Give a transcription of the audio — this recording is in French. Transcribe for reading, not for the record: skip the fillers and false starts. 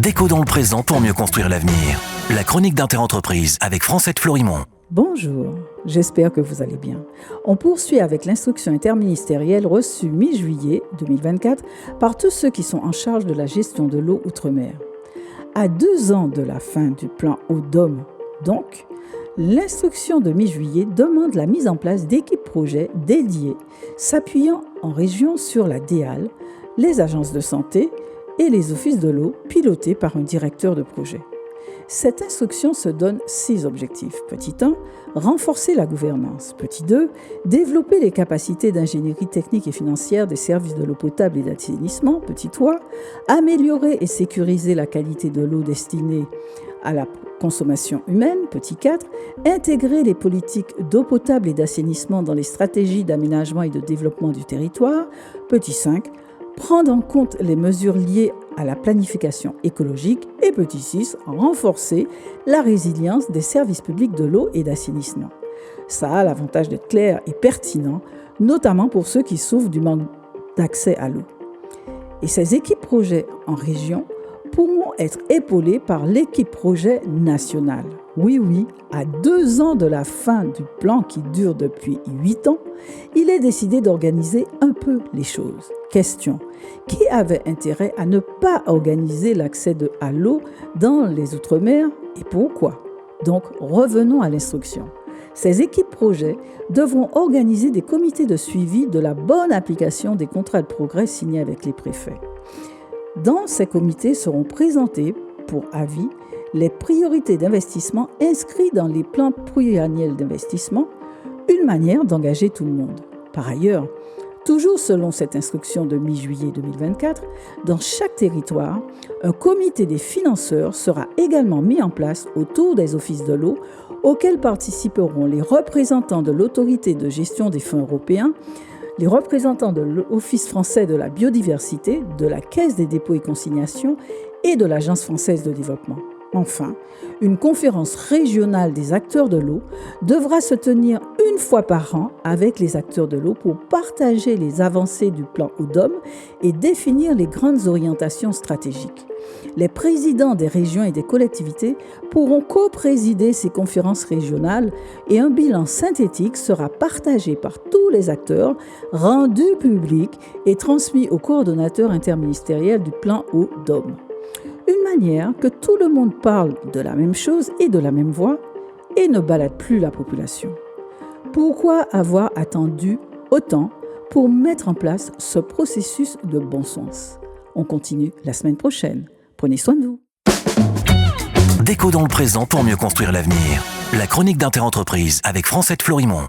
Déco dans le présent pour mieux construire l'avenir. La chronique d'Interentreprise avec Francette Florimond. Bonjour, j'espère que vous allez bien. On poursuit avec l'instruction interministérielle reçue mi-juillet 2024 par tous ceux qui sont en charge de la gestion de l'eau outre-mer. À 2 ans de la fin du plan Eau-DOM, donc, l'instruction de mi-juillet demande la mise en place d'équipes projets dédiées, s'appuyant en région sur la DEAL, les agences de santé et les offices de l'eau pilotés par un directeur de projet. Cette instruction se donne 6 objectifs. Petit 1, renforcer la gouvernance. Petit 2, développer les capacités d'ingénierie technique et financière des services de l'eau potable et d'assainissement. Petit 3, améliorer et sécuriser la qualité de l'eau destinée à la consommation humaine. Petit 4, intégrer les politiques d'eau potable et d'assainissement dans les stratégies d'aménagement et de développement du territoire. Petit 5, prendre en compte les mesures liées à la planification écologique. Et petit 6, renforcer la résilience des services publics de l'eau et d'assainissement. Ça a l'avantage d'être clair et pertinent, notamment pour ceux qui souffrent du manque d'accès à l'eau. Et ces équipes projets en région pourront être épaulées par l'équipe projet nationale. Oui, à 2 ans de la fin du plan qui dure depuis 8 ans, il est décidé d'organiser un peu les choses. Question: qui avait intérêt à ne pas organiser l'accès à l'eau dans les Outre-mer et pourquoi? Donc, revenons à l'instruction. Ces équipes projets devront organiser des comités de suivi de la bonne application des contrats de progrès signés avec les préfets. Dans ces comités seront présentées pour avis les priorités d'investissement inscrites dans les plans pluriannuels d'investissement, une manière d'engager tout le monde. Par ailleurs, toujours selon cette instruction de mi-juillet 2024, dans chaque territoire, un comité des financeurs sera également mis en place autour des offices de l'eau, auxquels participeront les représentants de l'autorité de gestion des fonds européens, les représentants de l'Office français de la biodiversité, de la Caisse des dépôts et consignations et de l'Agence française de développement. Enfin, une conférence régionale des acteurs de l'eau devra se tenir une fois par an avec les acteurs de l'eau pour partager les avancées du plan Eau-DOM et définir les grandes orientations stratégiques. Les présidents des régions et des collectivités pourront co-présider ces conférences régionales et un bilan synthétique sera partagé par tous les acteurs, rendu public et transmis au coordonnateur interministériel du plan Eau-DOM. Une manière que tout le monde parle de la même chose et de la même voix et ne balade plus la population. Pourquoi avoir attendu autant pour mettre en place ce processus de bon sens? On continue la semaine prochaine. Prenez soin de vous. Déco dans le présent pour mieux construire l'avenir. La chronique d'Interentreprise avec Francette Florimond.